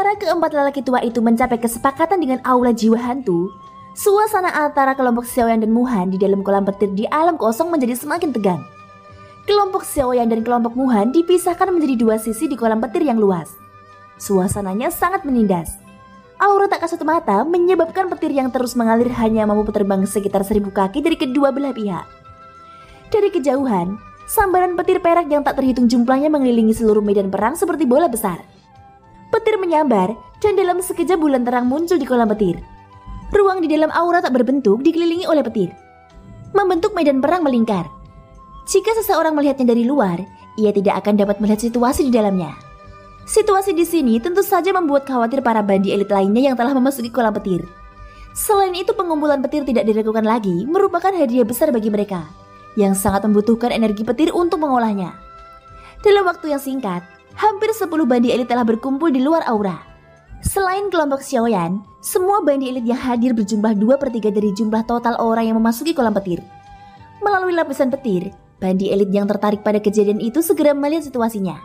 Sementara keempat lelaki tua itu mencapai kesepakatan dengan aula jiwa hantu, suasana antara kelompok Xiaoyan dan Muhan di dalam kolam petir di alam kosong menjadi semakin tegang. Kelompok Xiaoyan dan kelompok Muhan dipisahkan menjadi dua sisi di kolam petir yang luas. Suasananya sangat menindas. Aura tak kasat mata menyebabkan petir yang terus mengalir hanya mampu terbang sekitar 1000 kaki dari kedua belah pihak. Dari kejauhan, sambaran petir perak yang tak terhitung jumlahnya mengelilingi seluruh medan perang seperti bola besar. Petir menyambar dan dalam sekejap bulan terang muncul di kolam petir. Ruang di dalam aura tak berbentuk dikelilingi oleh petir, membentuk medan perang melingkar. Jika seseorang melihatnya dari luar, ia tidak akan dapat melihat situasi di dalamnya. Situasi di sini tentu saja membuat khawatir para bandi elit lainnya yang telah memasuki kolam petir. Selain itu, pengumpulan petir tidak dilakukan lagi merupakan hadiah besar bagi mereka yang sangat membutuhkan energi petir untuk mengolahnya. Dalam waktu yang singkat, hampir 10 bandi elit telah berkumpul di luar aura. Selain kelompok Xiaoyan, semua bandi elit yang hadir berjumlah 2/3 dari jumlah total orang yang memasuki kolam petir. Melalui lapisan petir, bandi elit yang tertarik pada kejadian itu segera melihat situasinya.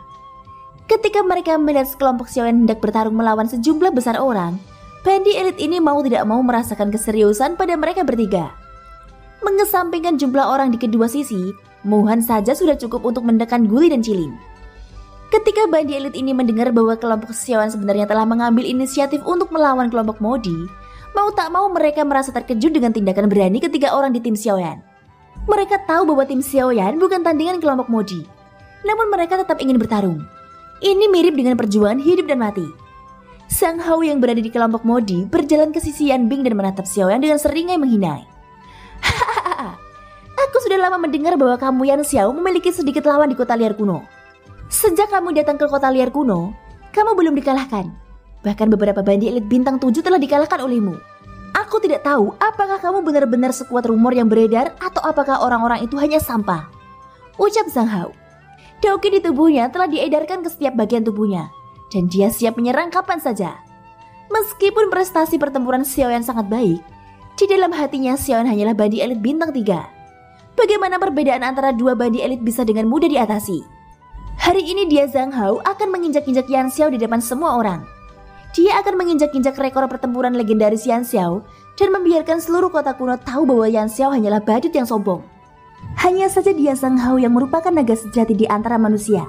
Ketika mereka melihat sekelompok Xiaoyan hendak bertarung melawan sejumlah besar orang, bandi elit ini mau tidak mau merasakan keseriusan pada mereka bertiga. Mengesampingkan jumlah orang di kedua sisi, Muhan saja sudah cukup untuk mendekan Guli dan Cilin. Ketika bandi elit ini mendengar bahwa kelompok Xiaoyan sebenarnya telah mengambil inisiatif untuk melawan kelompok Modi, mau tak mau mereka merasa terkejut dengan tindakan berani ketiga orang di tim Xiaoyan. Mereka tahu bahwa tim Xiaoyan bukan tandingan kelompok Modi, namun mereka tetap ingin bertarung. Ini mirip dengan perjuangan hidup dan mati. Sang Hao yang berada di kelompok Modi berjalan ke sisi Yan Bing dan menatap Xiaoyan dengan seringai menghinai. Hahaha, aku sudah lama mendengar bahwa kamu Yan Xiao memiliki sedikit lawan di kota liar kuno. Sejak kamu datang ke kota liar kuno, kamu belum dikalahkan. Bahkan beberapa bandi elit bintang 7 telah dikalahkan olehmu. Aku tidak tahu apakah kamu benar-benar sekuat rumor yang beredar atau apakah orang-orang itu hanya sampah. Ucap Sang Hao. Dauki di tubuhnya telah diedarkan ke setiap bagian tubuhnya, dan dia siap menyerang kapan saja. Meskipun prestasi pertempuran Xiaoyan sangat baik, di dalam hatinya Xiaoyan hanyalah bandi elit bintang 3. Bagaimana perbedaan antara dua bandi elit bisa dengan mudah diatasi? Hari ini dia Zhang Hao akan menginjak-injak Yan Xiao di depan semua orang. Dia akan menginjak-injak rekor pertempuran legendaris Yan Xiao dan membiarkan seluruh kota kuno tahu bahwa Yan Xiao hanyalah badut yang sombong. Hanya saja dia Zhang Hao yang merupakan naga sejati di antara manusia.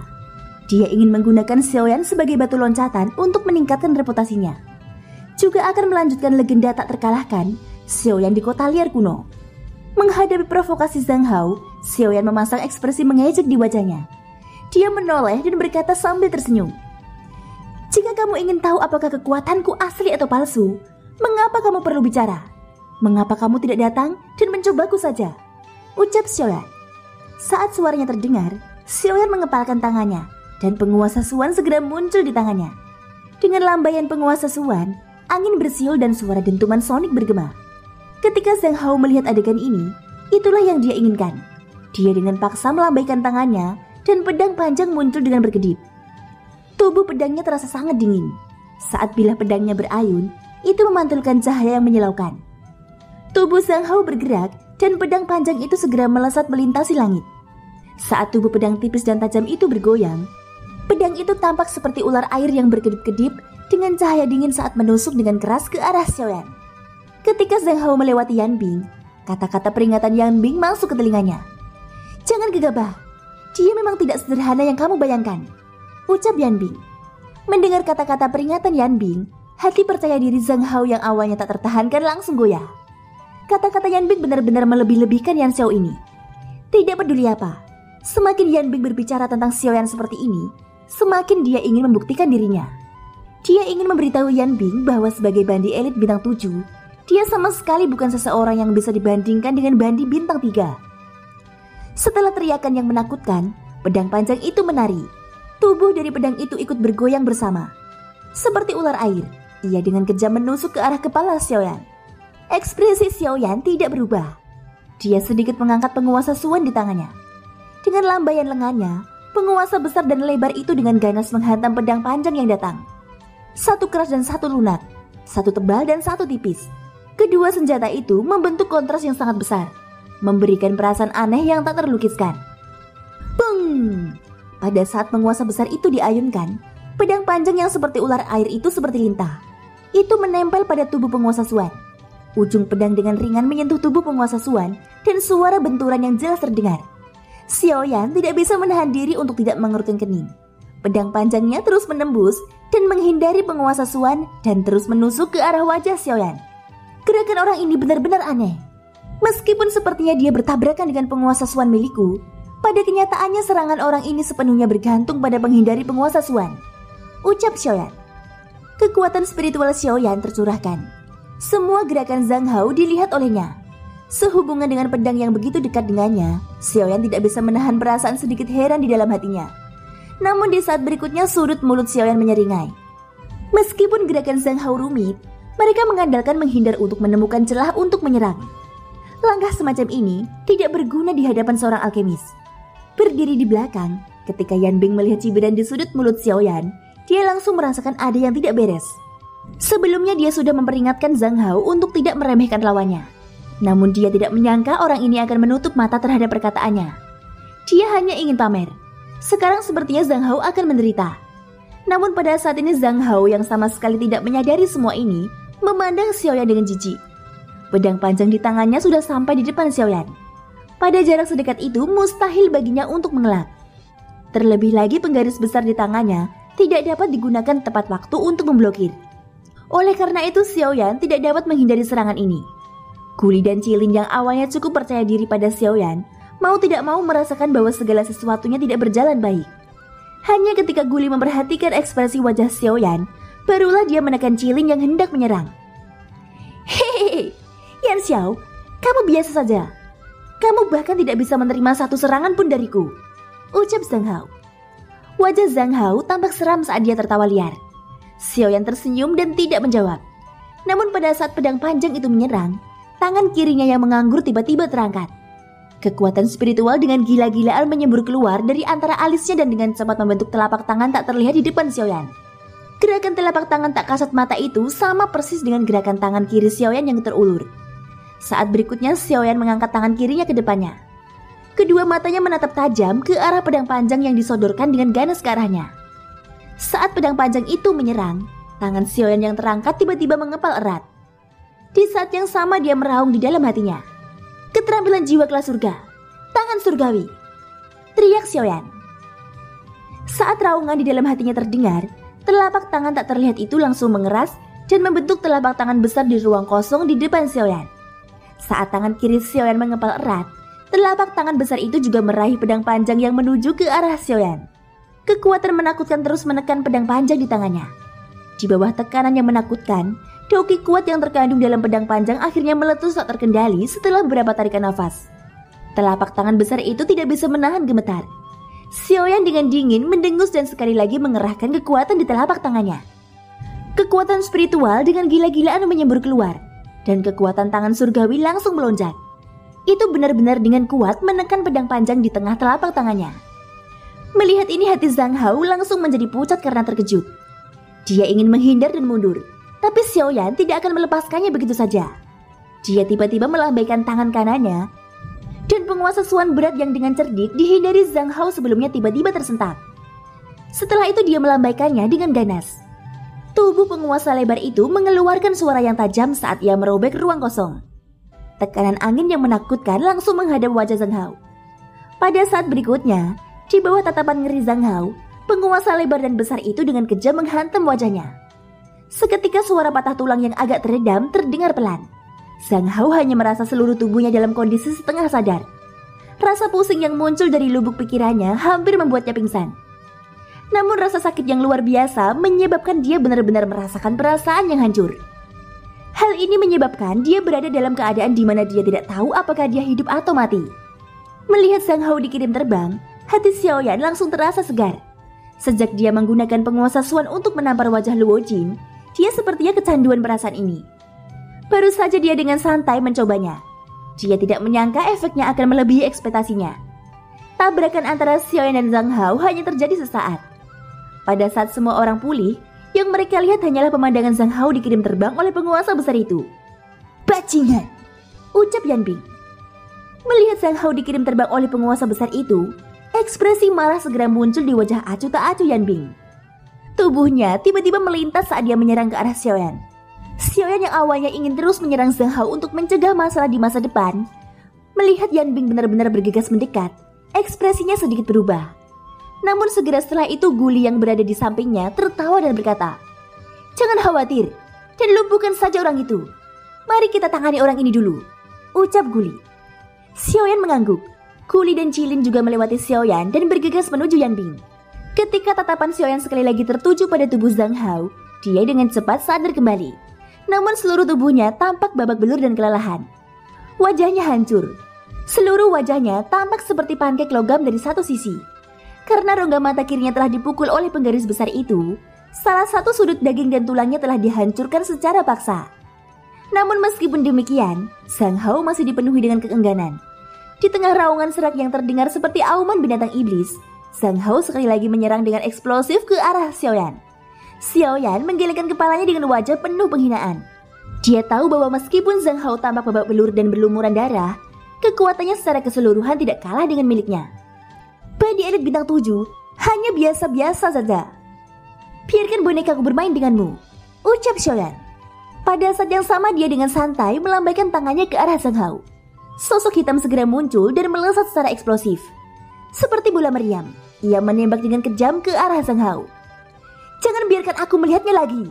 Dia ingin menggunakan Xiaoyan sebagai batu loncatan untuk meningkatkan reputasinya. Juga akan melanjutkan legenda tak terkalahkan Xiaoyan di kota liar kuno. Menghadapi provokasi Zhang Hao, Xiaoyan memasang ekspresi mengejek di wajahnya. Dia menoleh dan berkata sambil tersenyum. Jika kamu ingin tahu apakah kekuatanku asli atau palsu, mengapa kamu perlu bicara? Mengapa kamu tidak datang dan mencobaku saja? Ucap Xiaoyan. Saat suaranya terdengar, Xiaoyan mengepalkan tangannya dan penguasa Suan segera muncul di tangannya. Dengan lambaian penguasa Suan, angin bersiul dan suara dentuman sonik bergema. Ketika Zhang Hao melihat adegan ini, itulah yang dia inginkan. Dia dengan paksa melambaikan tangannya dan pedang panjang muncul dengan berkedip. Tubuh pedangnya terasa sangat dingin. Saat bilah pedangnya berayun, itu memantulkan cahaya yang menyilaukan. Tubuh Zhang Hao bergerak dan pedang panjang itu segera melesat melintasi langit. Saat tubuh pedang tipis dan tajam itu bergoyang, pedang itu tampak seperti ular air yang berkedip-kedip dengan cahaya dingin saat menusuk dengan keras ke arah Xiaoyan. Ketika Zhang Hao melewati Yan Bing, kata-kata peringatan Yan Bing masuk ke telinganya. Jangan gegabah. Dia memang tidak sederhana yang kamu bayangkan, ucap Yan Bing. Mendengar kata-kata peringatan Yan Bing, hati percaya diri Zhang Hao yang awalnya tak tertahankan langsung goyah. Kata-kata Yan Bing benar-benar melebih-lebihkan Yan Xiao ini. Tidak peduli apa, semakin Yan Bing berbicara tentang Xiaoyan seperti ini, semakin dia ingin membuktikan dirinya. Dia ingin memberitahu Yan Bing bahwa sebagai bandi elit bintang 7, dia sama sekali bukan seseorang yang bisa dibandingkan dengan bandi bintang 3. Setelah teriakan yang menakutkan, pedang panjang itu menari. Tubuh dari pedang itu ikut bergoyang bersama. Seperti ular air, ia dengan kejam menusuk ke arah kepala Xiaoyan. Ekspresi Xiaoyan tidak berubah. Dia sedikit mengangkat penguasa Suan di tangannya. Dengan lambaian lengannya, penguasa besar dan lebar itu dengan ganas menghantam pedang panjang yang datang. Satu keras dan satu lunak, satu tebal dan satu tipis. Kedua senjata itu membentuk kontras yang sangat besar, memberikan perasaan aneh yang tak terlukiskan. Bung! Pada saat penguasa besar itu diayunkan, Pedang panjang yang seperti ular air itu seperti lintah. Itu menempel pada tubuh penguasa Suan. Ujung pedang dengan ringan menyentuh tubuh penguasa Suan dan suara benturan yang jelas terdengar. Xiaoyan tidak bisa menahan diri untuk tidak mengerutkan kening. Pedang panjangnya terus menembus dan menghindari penguasa Suan dan terus menusuk ke arah wajah Xiaoyan. Gerakan orang ini benar-benar aneh. Meskipun sepertinya dia bertabrakan dengan penguasa Suan milikku, pada kenyataannya serangan orang ini sepenuhnya bergantung pada menghindari penguasa Suan. Ucap Xiaoyan. Kekuatan spiritual Xiaoyan tercurahkan. Semua gerakan Zhang Hao dilihat olehnya. Sehubungan dengan pedang yang begitu dekat dengannya, Xiaoyan tidak bisa menahan perasaan sedikit heran di dalam hatinya. Namun di saat berikutnya sudut mulut Xiaoyan menyeringai. Meskipun gerakan Zhang Hao rumit, mereka mengandalkan menghindar untuk menemukan celah untuk menyerang. Langkah semacam ini tidak berguna di hadapan seorang alkemis. Berdiri di belakang, ketika Yan Bing melihat cibiran di sudut mulut Xiaoyan, dia langsung merasakan ada yang tidak beres. Sebelumnya dia sudah memperingatkan Zhang Hao untuk tidak meremehkan lawannya. Namun dia tidak menyangka orang ini akan menutup mata terhadap perkataannya. Dia hanya ingin pamer. Sekarang sepertinya Zhang Hao akan menderita. Namun pada saat ini Zhang Hao yang sama sekali tidak menyadari semua ini, memandang Xiaoyan dengan jijik. Pedang panjang di tangannya sudah sampai di depan Xiaoyan. Pada jarak sedekat itu mustahil baginya untuk mengelak. Terlebih lagi penggaris besar di tangannya tidak dapat digunakan tepat waktu untuk memblokir. Oleh karena itu Xiaoyan tidak dapat menghindari serangan ini. Guli dan Cilin yang awalnya cukup percaya diri pada Xiaoyan, mau tidak mau merasakan bahwa segala sesuatunya tidak berjalan baik. Hanya ketika Guli memperhatikan ekspresi wajah Xiaoyan, barulah dia menekan Cilin yang hendak menyerang. Hehehe, Yan Xiao, kamu biasa saja. Kamu bahkan tidak bisa menerima satu serangan pun dariku, ucap Zhang Hao. Wajah Zhang Hao tampak seram saat dia tertawa liar. Xiaoyan tersenyum dan tidak menjawab. Namun pada saat pedang panjang itu menyerang, tangan kirinya yang menganggur tiba-tiba terangkat. Kekuatan spiritual dengan gila-gilaan menyembur keluar dari antara alisnya dan dengan cepat membentuk telapak tangan tak terlihat di depan Xiaoyan. Gerakan telapak tangan tak kasat mata itu sama persis dengan gerakan tangan kiri Xiaoyan yang terulur. Saat berikutnya Xiaoyan mengangkat tangan kirinya ke depannya. Kedua matanya menatap tajam ke arah pedang panjang yang disodorkan dengan ganas ke arahnya. Saat pedang panjang itu menyerang, tangan Xiaoyan yang terangkat tiba-tiba mengepal erat. Di saat yang sama dia meraung di dalam hatinya. Keterampilan jiwa kelas surga, tangan surgawi, teriak Xiaoyan. Saat raungan di dalam hatinya terdengar, telapak tangan tak terlihat itu langsung mengeras dan membentuk telapak tangan besar di ruang kosong di depan Xiaoyan. Saat tangan kiri Xiaoyan mengepal erat, telapak tangan besar itu juga meraih pedang panjang yang menuju ke arah Xiaoyan. Kekuatan menakutkan terus menekan pedang panjang di tangannya. Di bawah tekanan yang menakutkan, doki kuat yang terkandung dalam pedang panjang akhirnya meletus tak terkendali setelah beberapa tarikan nafas. Telapak tangan besar itu tidak bisa menahan gemetar. Xiaoyan dengan dingin mendengus dan sekali lagi mengerahkan kekuatan di telapak tangannya. Kekuatan spiritual dengan gila-gilaan menyembur keluar, dan kekuatan tangan surgawi langsung melonjak. Itu benar-benar dengan kuat menekan pedang panjang di tengah telapak tangannya. Melihat ini hati Zhang Hao langsung menjadi pucat karena terkejut. Dia ingin menghindar dan mundur, tapi Xiaoyan tidak akan melepaskannya begitu saja. Dia tiba-tiba melambaikan tangan kanannya, dan penguasa Suan berat yang dengan cerdik dihindari Zhang Hao sebelumnya tiba-tiba tersentak. Setelah itu dia melambaikannya dengan ganas. Tubuh penguasa lebar itu mengeluarkan suara yang tajam saat ia merobek ruang kosong. Tekanan angin yang menakutkan langsung menghadap wajah Zhang Hao. Pada saat berikutnya, di bawah tatapan ngeri Zhang Hao, penguasa lebar dan besar itu dengan kejam menghantam wajahnya. Seketika suara patah tulang yang agak teredam terdengar pelan. Zhang Hao hanya merasa seluruh tubuhnya dalam kondisi setengah sadar. Rasa pusing yang muncul dari lubuk pikirannya hampir membuatnya pingsan. Namun rasa sakit yang luar biasa menyebabkan dia benar-benar merasakan perasaan yang hancur. Hal ini menyebabkan dia berada dalam keadaan di mana dia tidak tahu apakah dia hidup atau mati. Melihat Zhang Hao dikirim terbang, hati Xiaoyan langsung terasa segar. Sejak dia menggunakan penguasa Suan untuk menampar wajah Luo Jin, dia sepertinya kecanduan perasaan ini. Baru saja dia dengan santai mencobanya. Dia tidak menyangka efeknya akan melebihi ekspektasinya. Tabrakan antara Xiaoyan dan Zhang Hao hanya terjadi sesaat. Pada saat semua orang pulih, yang mereka lihat hanyalah pemandangan Zhang Hao dikirim terbang oleh penguasa besar itu. Bajingan, ucap Yan Bing. Melihat Zhang Hao dikirim terbang oleh penguasa besar itu, ekspresi marah segera muncul di wajah acuh tak acuh Yan Bing. Tubuhnya tiba-tiba melintas saat dia menyerang ke arah Xiaoyan. Xiaoyan yang awalnya ingin terus menyerang Zhang Hao untuk mencegah masalah di masa depan, melihat Yan Bing benar-benar bergegas mendekat, ekspresinya sedikit berubah. Namun segera setelah itu Guli yang berada di sampingnya tertawa dan berkata, "Jangan khawatir, dan lumpuhkan saja orang itu. Mari kita tangani orang ini dulu," ucap Guli. Xiaoyan mengangguk. Guli dan Jilin juga melewati Xiaoyan dan bergegas menuju Yan Bing. Ketika tatapan Xiaoyan sekali lagi tertuju pada tubuh Zhang Hao, dia dengan cepat sadar kembali. Namun seluruh tubuhnya tampak babak belur dan kelelahan. Wajahnya hancur. Seluruh wajahnya tampak seperti pankek logam dari satu sisi. Karena rongga mata kirinya telah dipukul oleh penggaris besar itu, salah satu sudut daging dan tulangnya telah dihancurkan secara paksa. Namun meskipun demikian, Zhang Hao masih dipenuhi dengan keengganan. Di tengah raungan serak yang terdengar seperti auman binatang iblis, Zhang Hao sekali lagi menyerang dengan eksplosif ke arah Xiaoyan. Xiaoyan menggelengkan kepalanya dengan wajah penuh penghinaan. Dia tahu bahwa meskipun Zhang Hao tampak babak belur dan berlumuran darah, kekuatannya secara keseluruhan tidak kalah dengan miliknya. Bandi elit bintang 7 hanya biasa-biasa saja. "Biarkan bonekaku bermain denganmu," ucap Xiaoyan. Pada saat yang sama dia dengan santai melambaikan tangannya ke arah Zhang Hao. Sosok hitam segera muncul dan melesat secara eksplosif. Seperti bola meriam, ia menembak dengan kejam ke arah Zhang Hao. "Jangan biarkan aku melihatnya lagi,"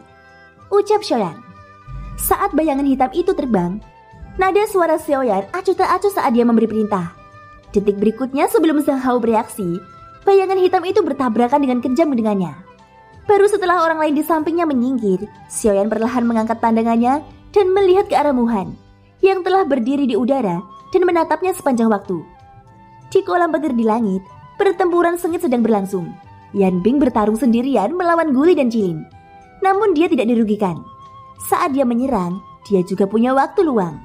ucap Xiaoyan. Saat bayangan hitam itu terbang, nada suara Xiaoyan acuh tak acuh saat dia memberi perintah. Detik berikutnya sebelum Zhang Hao bereaksi, bayangan hitam itu bertabrakan dengan kejam dengannya. Baru setelah orang lain di sampingnya menyingkir, Xiaoyan perlahan mengangkat pandangannya dan melihat ke arah Muhan yang telah berdiri di udara dan menatapnya sepanjang waktu. Di kolam petir di langit, pertempuran sengit sedang berlangsung. Yan Bing bertarung sendirian melawan Guli dan Jilin. Namun dia tidak dirugikan. Saat dia menyerang, dia juga punya waktu luang.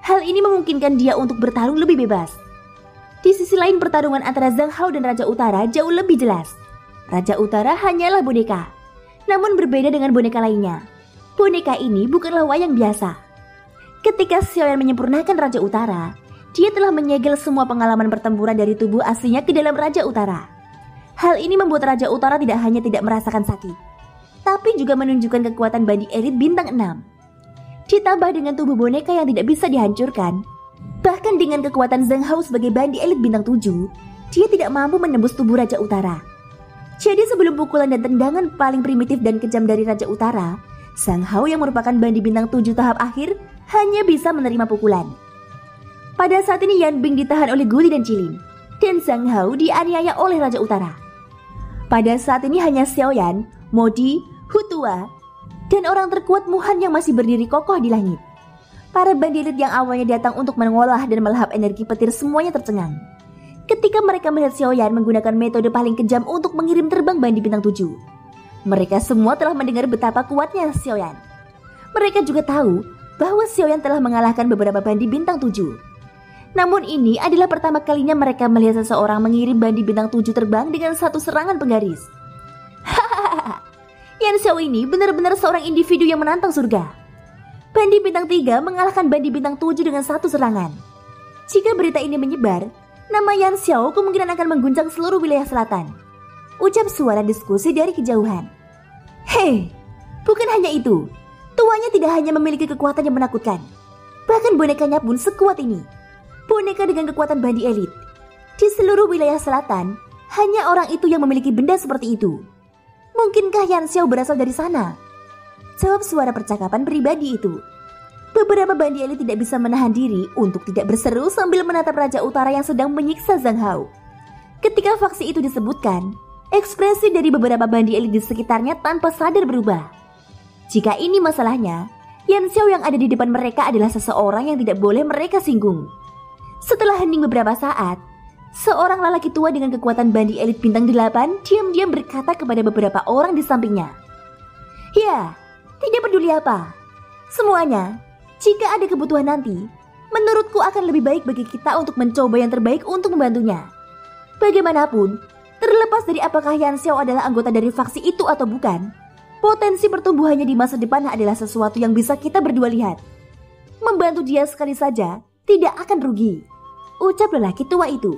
Hal ini memungkinkan dia untuk bertarung lebih bebas. Di sisi lain pertarungan antara Zhang Hao dan Raja Utara jauh lebih jelas. Raja Utara hanyalah boneka. Namun berbeda dengan boneka lainnya. Boneka ini bukanlah wayang biasa. Ketika Xiaoyan menyempurnakan Raja Utara, dia telah menyegel semua pengalaman pertempuran dari tubuh aslinya ke dalam Raja Utara. Hal ini membuat Raja Utara tidak hanya tidak merasakan sakit, tapi juga menunjukkan kekuatan bandi elit bintang 6. Ditambah dengan tubuh boneka yang tidak bisa dihancurkan, bahkan dengan kekuatan Zhang Hao sebagai bandi elit bintang 7, dia tidak mampu menembus tubuh Raja Utara. Jadi sebelum pukulan dan tendangan paling primitif dan kejam dari Raja Utara, Zhang Hao yang merupakan bandi bintang 7 tahap akhir hanya bisa menerima pukulan. Pada saat ini Yan Bing ditahan oleh Guli dan Jilin, dan Zhang Hao dianiaya oleh Raja Utara. Pada saat ini hanya Xiaoyan, Modi, Hutua, dan orang terkuat Muhan yang masih berdiri kokoh di langit. Para bandilit yang awalnya datang untuk mengolah dan melahap energi petir semuanya tercengang. Ketika mereka melihat Xiaoyan menggunakan metode paling kejam untuk mengirim terbang bandi bintang 7. Mereka semua telah mendengar betapa kuatnya Xiaoyan. Mereka juga tahu bahwa Xiaoyan telah mengalahkan beberapa bandi bintang 7. Namun ini adalah pertama kalinya mereka melihat seseorang mengirim bandi bintang 7 terbang dengan satu serangan penggaris. Hahaha, Yan Xiao ini benar-benar seorang individu yang menantang surga. Bandi bintang 3 mengalahkan bandi bintang 7 dengan satu serangan. Jika berita ini menyebar, nama Yan Xiao kemungkinan akan mengguncang seluruh wilayah selatan, ucap suara diskusi dari kejauhan. Hei, bukan hanya itu. Tuannya tidak hanya memiliki kekuatan yang menakutkan, bahkan bonekanya pun sekuat ini. Boneka dengan kekuatan bandi elit. Di seluruh wilayah selatan, hanya orang itu yang memiliki benda seperti itu. Mungkinkah Yan Xiao berasal dari sana? Jawab suara percakapan pribadi itu. Beberapa bandi elit tidak bisa menahan diri untuk tidak berseru sambil menatap Raja Utara yang sedang menyiksa Zhang Hao. Ketika faksi itu disebutkan, ekspresi dari beberapa bandi elit di sekitarnya tanpa sadar berubah. Jika ini masalahnya, Yan Xiao yang ada di depan mereka adalah seseorang yang tidak boleh mereka singgung. Setelah hening beberapa saat, seorang lelaki tua dengan kekuatan bandi elit bintang 8 diam-diam berkata kepada beberapa orang di sampingnya. Ya, tidak peduli apa. Semuanya, jika ada kebutuhan nanti, menurutku akan lebih baik bagi kita untuk mencoba yang terbaik untuk membantunya. Bagaimanapun, terlepas dari apakah Yan Xiao adalah anggota dari faksi itu atau bukan, potensi pertumbuhannya di masa depan adalah sesuatu yang bisa kita berdua lihat. Membantu dia sekali saja tidak akan rugi, ucap lelaki tua itu.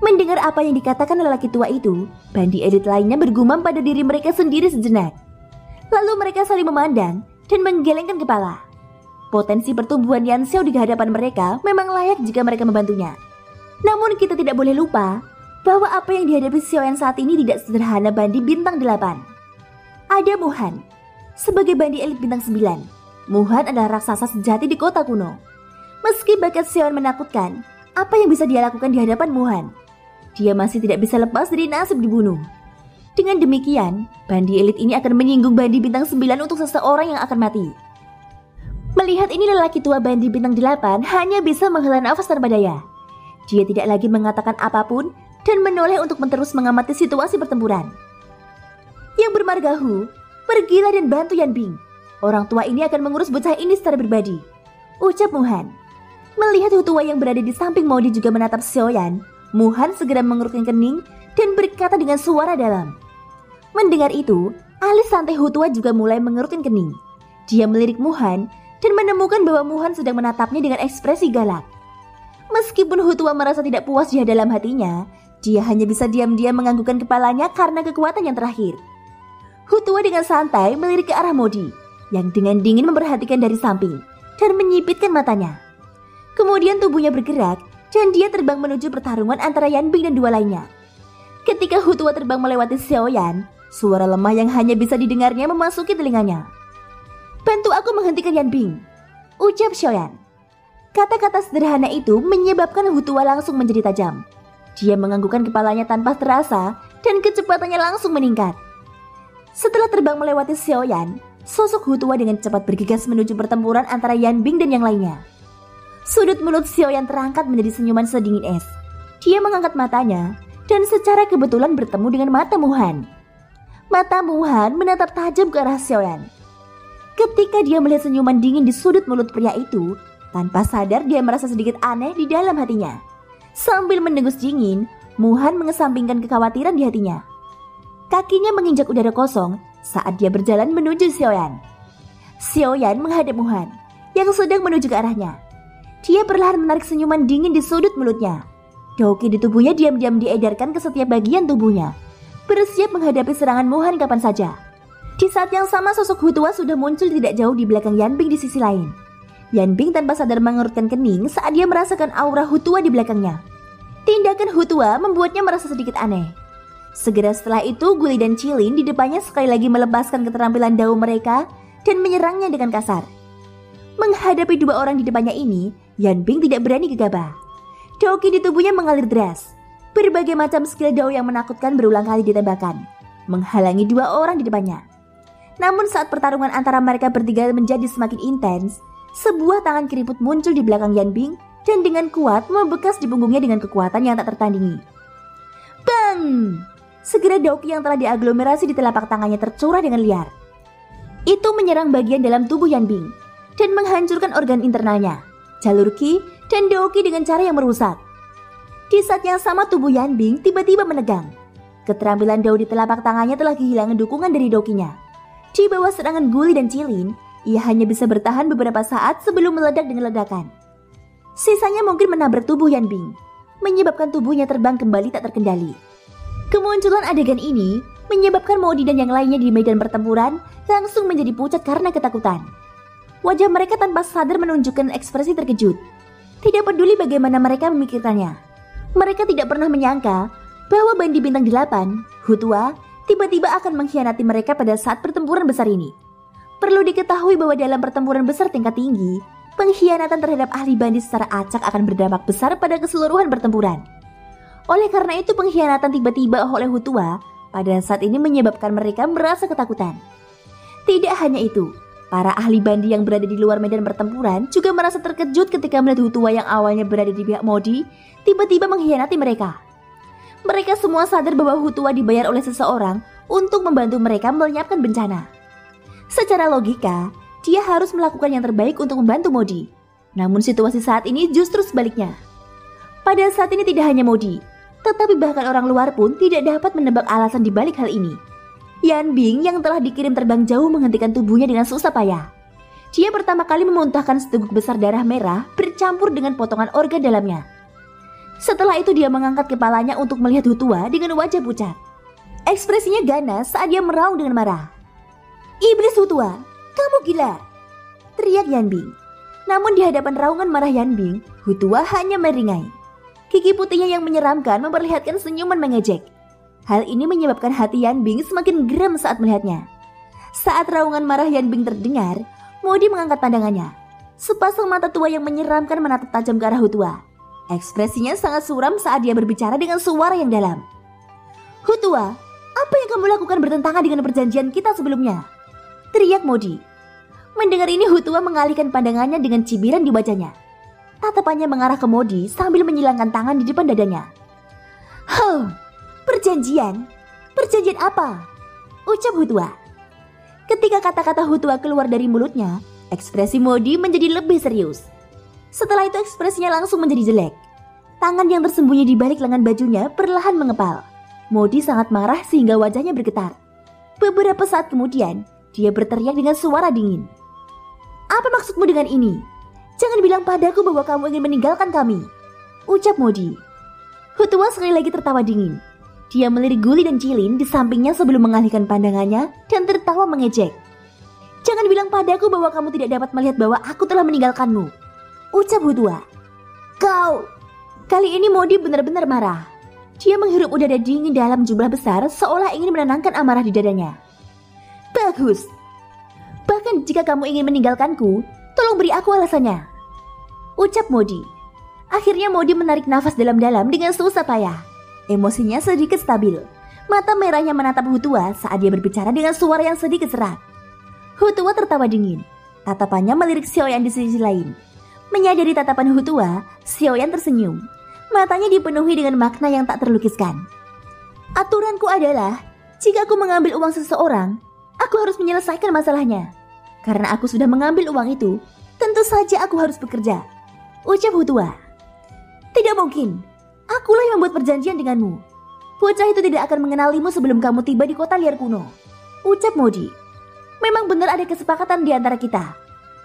Mendengar apa yang dikatakan lelaki tua itu, bandi elit lainnya bergumam pada diri mereka sendiri sejenak. Lalu mereka saling memandang dan menggelengkan kepala. Potensi pertumbuhan Yan Xiao di hadapan mereka memang layak jika mereka membantunya. Namun kita tidak boleh lupa bahwa apa yang dihadapi Xiaoyan saat ini tidak sederhana bandi bintang 8. Ada Muhan. Sebagai bandi elit bintang 9, Muhan adalah raksasa sejati di kota kuno. Meski bakat Xiaoyan menakutkan, apa yang bisa dia lakukan di hadapan Muhan? Dia masih tidak bisa lepas dari nasib dibunuh. Dengan demikian, bandi elit ini akan menyinggung bandi bintang 9 untuk seseorang yang akan mati. Melihat ini, lelaki tua bandi bintang 8 hanya bisa menghela nafas tanpa daya. Dia tidak lagi mengatakan apapun dan menoleh untuk terus mengamati situasi pertempuran. Yang bermargahu, pergilah dan bantu Yan Bing. Orang tua ini akan mengurus bocah ini secara pribadi, ucap Muhan. Melihat Hutua yang berada di samping Maudi juga menatap Xiaoyan, Muhan segera mengerutkan kening dan berkata dengan suara dalam. Mendengar itu, alis santai Hutua juga mulai mengerutkan kening. Dia melirik Muhan dan menemukan bahwa Muhan sedang menatapnya dengan ekspresi galak. Meskipun Hutua merasa tidak puas di dalam hatinya, dia hanya bisa diam-diam menganggukkan kepalanya karena kekuatan yang terakhir. Hutua dengan santai melirik ke arah Maudi, yang dengan dingin memperhatikan dari samping dan menyipitkan matanya. Kemudian tubuhnya bergerak dan dia terbang menuju pertarungan antara Yan Bing dan dua lainnya. Ketika Hutua terbang melewati Xiaoyan, suara lemah yang hanya bisa didengarnya memasuki telinganya. "Bantu aku menghentikan Yan Bing," ucap Xiaoyan. Kata-kata sederhana itu menyebabkan Hutua langsung menjadi tajam. Dia menganggukkan kepalanya tanpa terasa dan kecepatannya langsung meningkat. Setelah terbang melewati Xiaoyan, sosok Hutua dengan cepat bergegas menuju pertempuran antara Yan Bing dan yang lainnya. Sudut mulut Xiaoyan terangkat menjadi senyuman sedingin es. Dia mengangkat matanya dan secara kebetulan bertemu dengan mata Muhan. Mata Muhan menatap tajam ke arah Xiaoyan. Ketika dia melihat senyuman dingin di sudut mulut pria itu, tanpa sadar dia merasa sedikit aneh di dalam hatinya. Sambil mendengus dingin, Muhan mengesampingkan kekhawatiran di hatinya. Kakinya menginjak udara kosong saat dia berjalan menuju Xiaoyan. Xiaoyan menghadap Muhan yang sedang menuju ke arahnya. Dia perlahan menarik senyuman dingin di sudut mulutnya. Doki di tubuhnya diam-diam diedarkan ke setiap bagian tubuhnya, bersiap menghadapi serangan Muhan kapan saja. Di saat yang sama, sosok Hutua sudah muncul tidak jauh di belakang Yan Bing di sisi lain. Yan Bing tanpa sadar mengerutkan kening saat dia merasakan aura Hutua di belakangnya. Tindakan Hutua membuatnya merasa sedikit aneh. Segera setelah itu, Guli dan Chilin di depannya sekali lagi melepaskan keterampilan dao mereka dan menyerangnya dengan kasar. Menghadapi dua orang di depannya ini, Yan Bing tidak berani gegabah. Doki di tubuhnya mengalir deras. Berbagai macam skill dao yang menakutkan berulang kali ditembakkan, menghalangi dua orang di depannya. Namun saat pertarungan antara mereka bertiga menjadi semakin intens, sebuah tangan keriput muncul di belakang Yan Bing dan dengan kuat membekas di punggungnya dengan kekuatan yang tak tertandingi. Bang! Segera Doki yang telah diaglomerasi di telapak tangannya tercurah dengan liar. Itu menyerang bagian dalam tubuh Yan Bing dan menghancurkan organ internalnya, jalur Qi dan Doki dengan cara yang merusak. Di saat yang sama tubuh Yan Bing tiba-tiba menegang. Keterampilan dao di telapak tangannya telah kehilangan dukungan dari Dokinya. Di bawah serangan Guli dan Chilin, ia hanya bisa bertahan beberapa saat sebelum meledak dengan ledakan. Sisanya mungkin menabrak tubuh Yan Bing, menyebabkan tubuhnya terbang kembali tak terkendali. Kemunculan adegan ini menyebabkan Maudi dan yang lainnya di medan pertempuran langsung menjadi pucat karena ketakutan. Wajah mereka tanpa sadar menunjukkan ekspresi terkejut. Tidak peduli bagaimana mereka memikirkannya. Mereka tidak pernah menyangka bahwa bandi bintang 8, Hutua, tiba-tiba akan mengkhianati mereka pada saat pertempuran besar ini. Perlu diketahui bahwa dalam pertempuran besar tingkat tinggi, pengkhianatan terhadap ahli bandi secara acak akan berdampak besar pada keseluruhan pertempuran. Oleh karena itu, pengkhianatan tiba-tiba oleh Hutua pada saat ini menyebabkan mereka merasa ketakutan. Tidak hanya itu, para ahli bandi yang berada di luar medan pertempuran juga merasa terkejut ketika melihat Hutua yang awalnya berada di pihak Maudi tiba-tiba mengkhianati mereka. Mereka semua sadar bahwa Hutua dibayar oleh seseorang untuk membantu mereka melenyapkan bencana. Secara logika, dia harus melakukan yang terbaik untuk membantu Maudi. Namun situasi saat ini justru sebaliknya. Pada saat ini tidak hanya Maudi, tetapi bahkan orang luar pun tidak dapat menebak alasan dibalik hal ini. Yan Bing yang telah dikirim terbang jauh menghentikan tubuhnya dengan susah payah. Dia pertama kali memuntahkan seteguk besar darah merah bercampur dengan potongan organ dalamnya. Setelah itu dia mengangkat kepalanya untuk melihat Hutua dengan wajah pucat. Ekspresinya ganas saat dia meraung dengan marah. "Iblis Hutua, kamu gila!" teriak Yanbing. Namun di hadapan raungan marah Yanbing, Hutua hanya meringai. Gigi putihnya yang menyeramkan memperlihatkan senyuman mengejek. Hal ini menyebabkan hati Yanbing semakin geram saat melihatnya. Saat raungan marah Yanbing terdengar, Modi mengangkat pandangannya. Sepasang mata tua yang menyeramkan menatap tajam ke arah Hutua. Ekspresinya sangat suram saat dia berbicara dengan suara yang dalam. "Hutua, apa yang kamu lakukan bertentangan dengan perjanjian kita sebelumnya?" teriak Modi. Mendengar ini Hutua mengalihkan pandangannya dengan cibiran di wajahnya. Tatapannya mengarah ke Modi sambil menyilangkan tangan di depan dadanya. Perjanjian? Perjanjian apa?" ucap Hutua. Ketika kata-kata Hutua keluar dari mulutnya, ekspresi Modi menjadi lebih serius. Setelah itu ekspresinya langsung menjadi jelek. Tangan yang tersembunyi di balik lengan bajunya perlahan mengepal. Modi sangat marah sehingga wajahnya bergetar. Beberapa saat kemudian, dia berteriak dengan suara dingin. "Apa maksudmu dengan ini? Jangan bilang padaku bahwa kamu ingin meninggalkan kami," ucap Modi. Hutua sekali lagi tertawa dingin. Dia melirik Guli dan Cilin di sampingnya sebelum mengalihkan pandangannya dan tertawa mengejek. "Jangan bilang padaku bahwa kamu tidak dapat melihat bahwa aku telah meninggalkanmu," ucap Hutua. "Kau..." Kali ini Modi benar-benar marah. Dia menghirup udara dingin dalam jumlah besar seolah ingin menenangkan amarah di dadanya. "Bagus. Bahkan jika kamu ingin meninggalkanku, tolong beri aku alasannya," ucap Modi. Akhirnya Modi menarik nafas dalam-dalam dengan susah payah. Emosinya sedikit stabil. Mata merahnya menatap Hutua saat dia berbicara dengan suara yang sedikit serak. Hutua tertawa dingin. Tatapannya melirik Xiaoyan di sisi lain. Menyadari tatapan Hutua, Xiaoyan tersenyum. Matanya dipenuhi dengan makna yang tak terlukiskan. "Aturanku adalah, jika aku mengambil uang seseorang, aku harus menyelesaikan masalahnya. Karena aku sudah mengambil uang itu, tentu saja aku harus bekerja," ucap Hutua. "Tidak mungkin. Akulah yang membuat perjanjian denganmu. Bocah itu tidak akan mengenalimu sebelum kamu tiba di kota liar kuno," ucap Modi. "Memang benar ada kesepakatan di antara kita.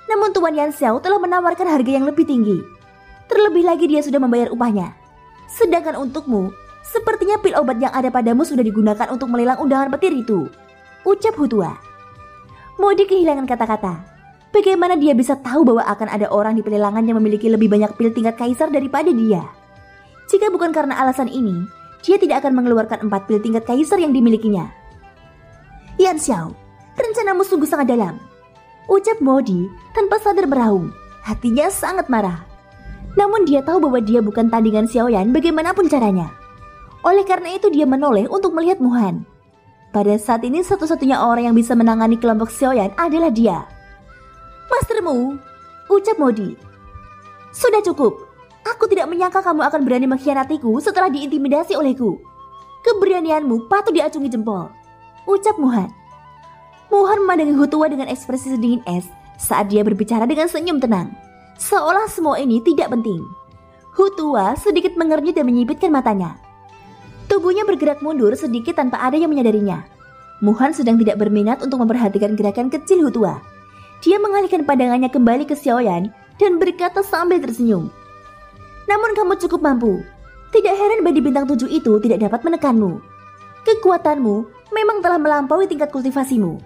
Namun Tuan Yan Xiao telah menawarkan harga yang lebih tinggi. Terlebih lagi dia sudah membayar upahnya. Sedangkan untukmu, sepertinya pil obat yang ada padamu sudah digunakan untuk melelang undangan petir itu," ucap Hutua. Modi kehilangan kata-kata. Bagaimana dia bisa tahu bahwa akan ada orang di pelelangan yang memiliki lebih banyak pil tingkat kaisar daripada dia? Jika bukan karena alasan ini, dia tidak akan mengeluarkan 4 pil tingkat kaisar yang dimilikinya. "Yan Xiao, rencanamu sungguh sangat dalam," ucap Modi tanpa sadar meraung. Hatinya sangat marah. Namun dia tahu bahwa dia bukan tandingan Xiaoyan bagaimanapun caranya. Oleh karena itu dia menoleh untuk melihat Muhan. Pada saat ini satu-satunya orang yang bisa menangani kelompok Xiaoyan adalah dia. "Mastermu," ucap Modi. "Sudah cukup. Aku tidak menyangka kamu akan berani mengkhianatiku setelah diintimidasi olehku. Keberanianmu patut diacungi jempol," ucap Muhan. Muhan memandangi Hutua dengan ekspresi sedingin es saat dia berbicara dengan senyum tenang, seolah semua ini tidak penting. Hutua sedikit mengernyit dan menyipitkan matanya. Tubuhnya bergerak mundur sedikit tanpa ada yang menyadarinya. Muhan sedang tidak berminat untuk memperhatikan gerakan kecil Hutua. Dia mengalihkan pandangannya kembali ke Xiaoyan dan berkata sambil tersenyum, "Namun kamu cukup mampu. Tidak heran bandi bintang 7 itu tidak dapat menekanmu. Kekuatanmu memang telah melampaui tingkat kultivasimu,"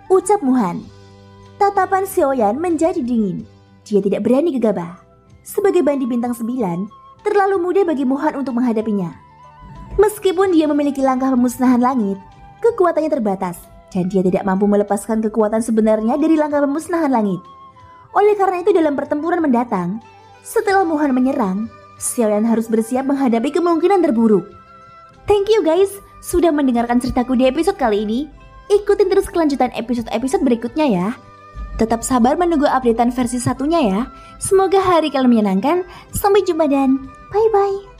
ucap Muhan. Tatapan Xiaoyan menjadi dingin. Dia tidak berani gegabah. Sebagai bandi bintang 9, terlalu mudah bagi Muhan untuk menghadapinya. Meskipun dia memiliki langkah pemusnahan langit, kekuatannya terbatas dan dia tidak mampu melepaskan kekuatan sebenarnya dari langkah pemusnahan langit. Oleh karena itu dalam pertempuran mendatang, setelah Muhan menyerang, Xiaoyan harus bersiap menghadapi kemungkinan terburuk. Thank you guys sudah mendengarkan ceritaku di episode kali ini. Ikutin terus kelanjutan episode-episode berikutnya ya. Tetap sabar menunggu updatean versi satunya ya. Semoga hari kalian menyenangkan. Sampai jumpa dan bye-bye.